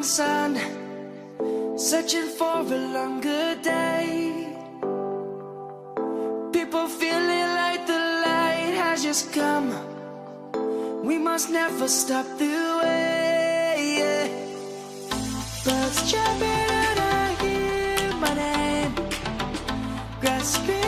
sun, searching for a longer day. People feeling like the light has just come. We must never stop the way, yeah. Birds jumping and I hear my name, grasping